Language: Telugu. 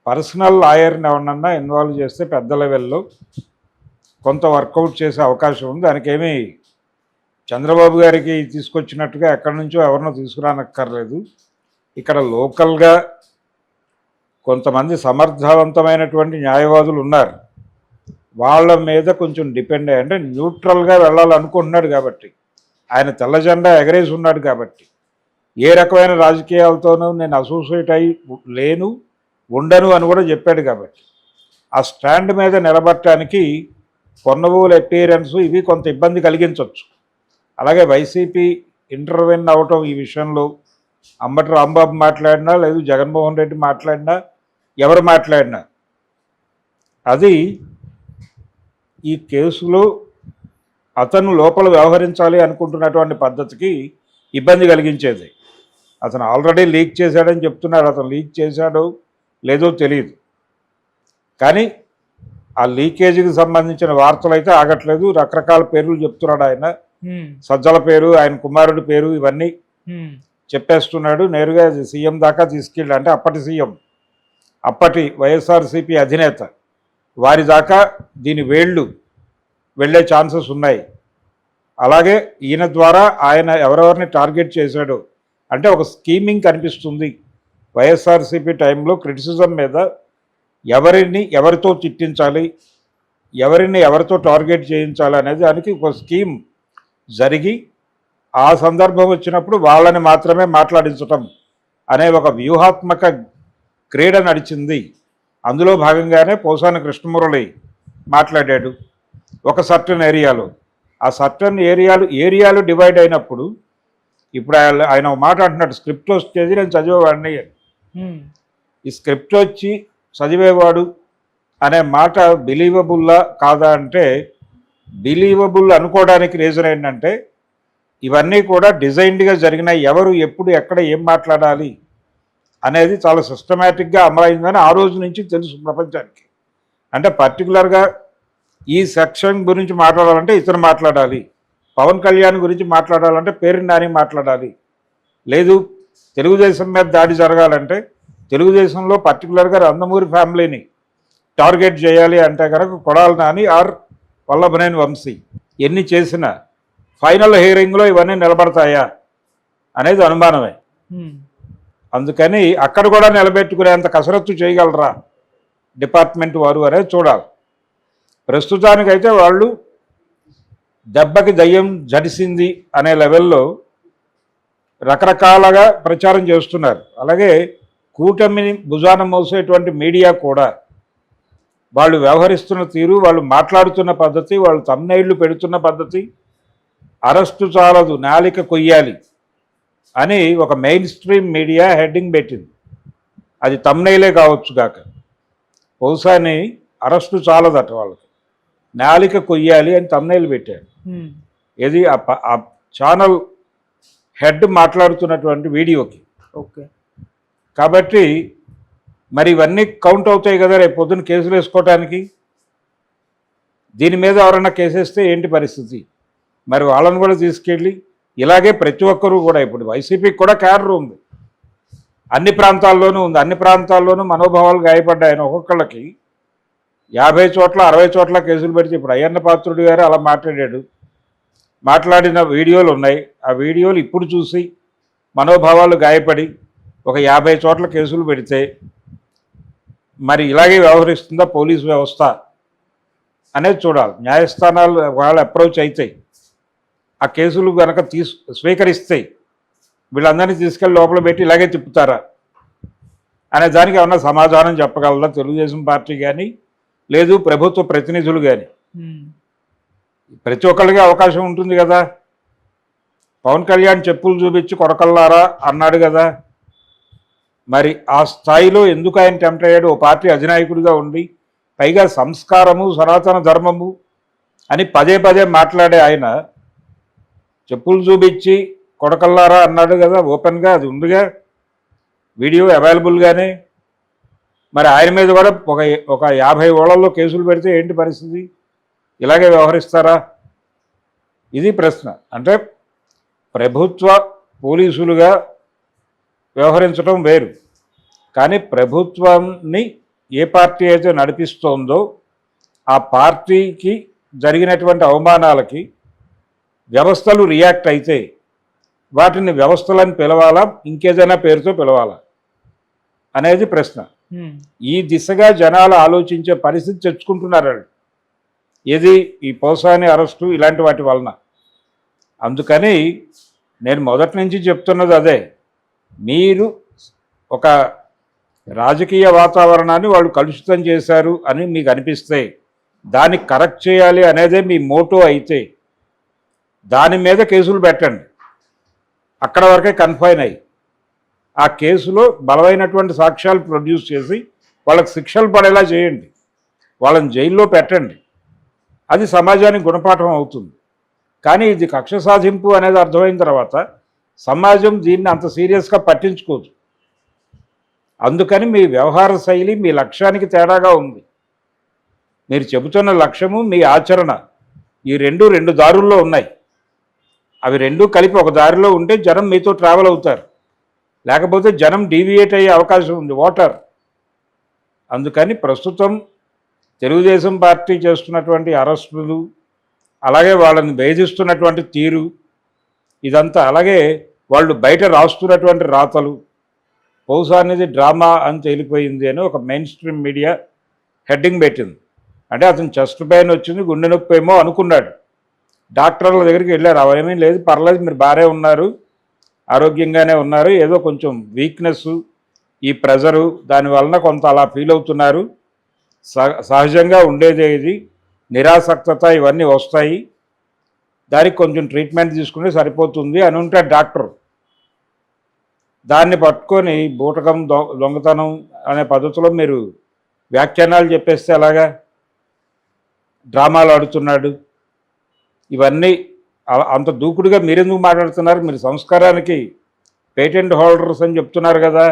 పర్సనల్ లాయర్ని ఎవరినన్నా ఇన్వాల్వ్ చేస్తే పెద్ద లెవెల్లో కొంత వర్కౌట్ చేసే అవకాశం ఉంది. దానికేమీ చంద్రబాబు గారికి తీసుకొచ్చినట్టుగా ఎక్కడి నుంచో ఎవరినో తీసుకురానక్కర్లేదు. ఇక్కడ లోకల్గా కొంతమంది సమర్థవంతమైనటువంటి న్యాయవాదులు ఉన్నారు. వాళ్ళ మీద కొంచెం డిపెండ్ అయ్యి, అంటే న్యూట్రల్గా వెళ్ళాలనుకుంటున్నాడు కాబట్టి, ఆయన తెల్ల జెండా ఎగరేసి ఉన్నాడు కాబట్టి, ఏ రకమైన రాజకీయాలతోనూ నేను అసోసియేట్ అయి లేను, ఉండను అని కూడా చెప్పాడు కాబట్టి, ఆ స్టాండ్ మీద నిలబడటానికి పొన్నవోలు అపీరెన్స్ ఇవి కొంత ఇబ్బంది కలిగించవచ్చు. అలాగే వైసీపీ ఇంటర్వెన్ అవటం ఈ విషయంలో అంబటి రాంబాబు మాట్లాడినా, లేదు జగన్మోహన్ రెడ్డి మాట్లాడినా, ఎవరు మాట్లాడినా, అది ఈ కేసులో అతను లోపల వ్యవహరించాలి అనుకుంటున్నటువంటి పద్ధతికి ఇబ్బంది కలిగించేది. అతను ఆల్రెడీ లీక్ చేశాడని చెప్తున్నారు. అతను లీక్ చేశాడో లేదో తెలియదు, కానీ ఆ లీకేజీకి సంబంధించిన వార్తలు అయితే ఆగట్లేదు. రకరకాల పేర్లు చెప్తున్నాడు ఆయన, సజ్జల పేరు, ఆయన కుమారుడి పేరు, ఇవన్నీ చెప్పేస్తున్నాడు. నేరుగా సీఎం దాకా తీసుకెళ్ళి, అంటే అప్పటి సీఎం, అప్పటి వైఎస్ఆర్సీపీ అధినేత వారి దాకా దీని వేళ్ళు వెళ్ళే ఛాన్సెస్ ఉన్నాయి. అలాగే ఈయన ద్వారా ఆయన ఎవరెవరిని టార్గెట్ చేశాడో, అంటే ఒక స్కీమింగ్ కనిపిస్తుంది. వైఎస్ఆర్సీపీ టైంలో క్రిటిసిజం మీద ఎవరిని ఎవరితో తిట్టించాలి, ఎవరిని ఎవరితో టార్గెట్ చేయించాలి అనేది దానికి ఒక స్కీమ్ జరిగి, ఆ సందర్భం వచ్చినప్పుడు వాళ్ళని మాత్రమే మాట్లాడించటం అనే ఒక వ్యూహాత్మక క్రీడ నడిచింది. అందులో భాగంగానే పోసాని కృష్ణమురళి మాట్లాడాడు ఒక సర్టన్ ఏరియాలో. ఆ సర్టన్ ఏరియాలు డివైడ్ అయినప్పుడు, ఇప్పుడు ఆయన ఒక మాట అంటున్నాడు, స్క్రిప్ట్ వచ్చేది నేను చదివేవాడిని. ఈ స్క్రిప్ట్ వచ్చి చదివేవాడు అనే మాట బిలీవబుల్లా కాదా అంటే, బిలీవబుల్ అనుకోవడానికి రీజన్ ఏంటంటే, ఇవన్నీ కూడా డిజైన్డ్గా జరిగిన, ఎవరు ఎప్పుడు ఎక్కడ ఏం మాట్లాడాలి అనేది చాలా సిస్టమేటిక్గా అమలైందని ఆ రోజు నుంచి తెలుసు ప్రపంచానికి. అంటే పర్టికులర్గా ఈ సెక్షన్ గురించి మాట్లాడాలంటే ఇతను మాట్లాడాలి, పవన్ కళ్యాణ్ గురించి మాట్లాడాలంటే పేరు నాని మాట్లాడాలి, లేదు తెలుగుదేశం మీద దాడి జరగాలంటే తెలుగుదేశంలో పర్టికులర్గా నందమూరి ఫ్యామిలీని టార్గెట్ చేయాలి అంటే కనుక కొడాలి నాని ఆర్ వల్లభనేని వంశీ. ఎన్ని చేసినా ఫైనల్ హియరింగ్లో ఇవన్నీ నిలబడతాయా అనేది అనుమానమే. అందుకని అక్కడ కూడా నిలబెట్టుకునేంత కసరత్తు చేయగలరా డిపార్ట్మెంట్ వారు అనేది చూడాలి. ప్రస్తుతానికైతే వాళ్ళు దెబ్బకి దయ్యం జడిసింది అనే లెవెల్లో రకరకాలుగా ప్రచారం చేస్తున్నారు. అలాగే కూటమిని భుజాన మోసేటువంటి మీడియా కూడా వాళ్ళు వ్యవహరిస్తున్న తీరు, వాళ్ళు మాట్లాడుతున్న పద్ధతి, వాళ్ళు తమ్నైళ్లు పెడుతున్న పద్ధతి, అరెస్టు చాలదు నాలిక కొయ్యాలి అని ఒక మెయిన్ స్ట్రీమ్ మీడియా హెడ్డింగ్ పెట్టింది. అది తమ్నైలే కావచ్చు కాక, బహుశాని అరెస్టు చాలదట వాళ్ళకి, నాలిక కొయ్యాలి అని తమ్నైల్ పెట్టాడు. ఇది ఆ ఛానల్ హెడ్ మాట్లాడుతున్నటువంటి వీడియోకి. ఓకే, కాబట్టి మరి ఇవన్నీ కౌంట్ అవుతాయి కదా రేపు పొద్దున్న కేసులు వేసుకోవటానికి. దీని మీద ఎవరైనా కేసేస్తే ఏంటి పరిస్థితి? మరి వాళ్ళని కూడా తీసుకెళ్ళి ఇలాగే ప్రతి ఒక్కరూ కూడా, ఇప్పుడు వైసీపీకి కూడా క్యాడర్ ఉంది, అన్ని ప్రాంతాల్లోనూ ఉంది, అన్ని ప్రాంతాల్లోనూ మనోభావాలు గాయపడ్డాయని ఒక్కొక్కళ్ళకి 50 చోట్ల 60 చోట్ల కేసులు పెడితే, ఇప్పుడు అయ్యన్న పాత్రుడు గారు అలా మాట్లాడాడు, మాట్లాడిన వీడియోలు ఉన్నాయి. ఆ వీడియోలు ఇప్పుడు చూసి మనోభావాలు గాయపడి ఒక 50 చోట్ల కేసులు పెడితే మరి ఇలాగే వ్యవహరిస్తుందా పోలీసు వ్యవస్థ అనేది చూడాలి. న్యాయస్థానాలు వాళ్ళు అప్రోచ్ అవుతాయి, ఆ కేసులు కనుక స్వీకరిస్తాయి, వీళ్ళందరినీ తీసుకెళ్ళి లోపల పెట్టి ఇలాగే తిప్పుతారా అనే దానికి ఏమన్నా సమాధానం చెప్పగలరా తెలుగుదేశం పార్టీ కానీ, లేదు ప్రభుత్వ ప్రతినిధులు కానీ? ప్రతి ఒక్కళ్ళకి అవకాశం ఉంటుంది కదా. పవన్ కళ్యాణ్ చెప్పులు చూపించి కొడకల్లారా అన్నాడు కదా, మరి ఆ స్థాయిలో ఎందుకు ఆయన టెంప్ట్ అయ్యాడు? ఓ పార్టీ అధినాయకుడిగా ఉండి, పైగా సంస్కారము సనాతన ధర్మము అని పదే పదే మాట్లాడే ఆయన చెప్పులు చూపించి కొడకల్లారా అన్నాడు కదా ఓపెన్గా, అది ఉందిగా వీడియో అవైలబుల్గానే. మరి ఆయన మీద కూడా ఒక 50 ఓళ్లలో కేసులు పెడితే ఏంటి పరిస్థితి? ఇలాగే వ్యవహరిస్తారా? ఇది ప్రశ్న. అంటే ప్రభుత్వ పోలీసులుగా వ్యవహరించడం వేరు, కానీ ప్రభుత్వాన్ని ఏ పార్టీ అయితే నడిపిస్తోందో ఆ పార్టీకి జరిగినటువంటి అవమానాలకి వ్యవస్థలు రియాక్ట్ అయితే వాటిని వ్యవస్థలను పిలవాలా, ఇంకేదైనా పేరుతో పిలవాలా అనేది ప్రశ్న. ఈ దిశగా జనాలు ఆలోచించే పరిస్థితి తెచ్చుకుంటున్నారు వాళ్ళు. ఏది ఈ పోసాని అరెస్టు ఇలాంటి వాటి వలన. అందుకని నేను మొదటి నుంచి చెప్తున్నది అదే. మీరు ఒక రాజకీయ వాతావరణాన్ని వాళ్ళు కలుషితం చేశారు అని మీకు అనిపిస్తే దాన్ని కరెక్ట్ చేయాలి అనేదే మీ మోటో అయితే దాని మీద కేసులు పెట్టండి. అక్కడ వరకే కన్ఫైన్ అయ్యి ఆ కేసులో బలమైనటువంటి సాక్ష్యాలు ప్రొడ్యూస్ చేసి వాళ్ళకి శిక్షలు పడేలా చేయండి, వాళ్ళని జైల్లో పెట్టండి. అది సమాజానికి గుణపాఠం అవుతుంది. కానీ ఇది కక్ష సాధింపు అనేది అర్థమైన తర్వాత సమాజం దీన్ని అంత సీరియస్గా పట్టించుకోదు. అందుకని మీ వ్యవహార శైలి మీ లక్ష్యానికి తేడాగా ఉంది. మీరు చెబుతున్న లక్ష్యము మీ ఆచరణ ఈ రెండు దారుల్లో ఉన్నాయి. అవి రెండూ కలిపి ఒక దారిలో ఉంటే జనం మీతో ట్రావెల్ అవుతారు, లేకపోతే జనం డీవియేట్ అయ్యే అవకాశం ఉంది, ఓటర్. అందుకని ప్రస్తుతం తెలుగుదేశం పార్టీ చేస్తున్నటువంటి అరెస్టులు, అలాగే వాళ్ళని వేధిస్తున్నటువంటి తీరు, ఇదంతా, అలాగే వాళ్ళు బయట రాస్తున్నటువంటి రాతలు, బహుశా అనేది డ్రామా అని తేలిపోయింది అని ఒక మెయిన్ స్ట్రీమ్ మీడియా హెడ్డింగ్ పెట్టింది. అంటే అతను చెస్ట్ పెయిన్ వచ్చింది, గుండె నొప్పి ఏమో అనుకున్నాడు. డాక్టర్ల దగ్గరికి వెళ్ళారు, అవేమీ లేదు, పర్లేదు, మీరు బాగానే ఉన్నారు, ఆరోగ్యంగానే ఉన్నారు, ఏదో కొంచెం వీక్నెస్, ఈ ప్రెజరు, దానివలన కొంత అలా ఫీల్ అవుతున్నారు, సహజంగా ఉండేదే, ఇది నిరాసక్తత ఇవన్నీ వస్తాయి, దానికి కొంచెం ట్రీట్మెంట్ తీసుకుంటే సరిపోతుంది అని ఉంటాడు డాక్టర్. దాన్ని పట్టుకొని బూటకం, దొంగతనం అనే పద్ధతిలో మీరు వ్యాఖ్యానాలు చెప్పేస్తే ఎలాగా? డ్రామాలు ఆడుతున్నాడు, ఇవన్నీ అంత దూకుడుగా మీరెందుకు మాట్లాడుతున్నారు? మీరు సంస్కారానికి పేటెంట్ హోల్డర్స్ అని చెప్తున్నారు కదా.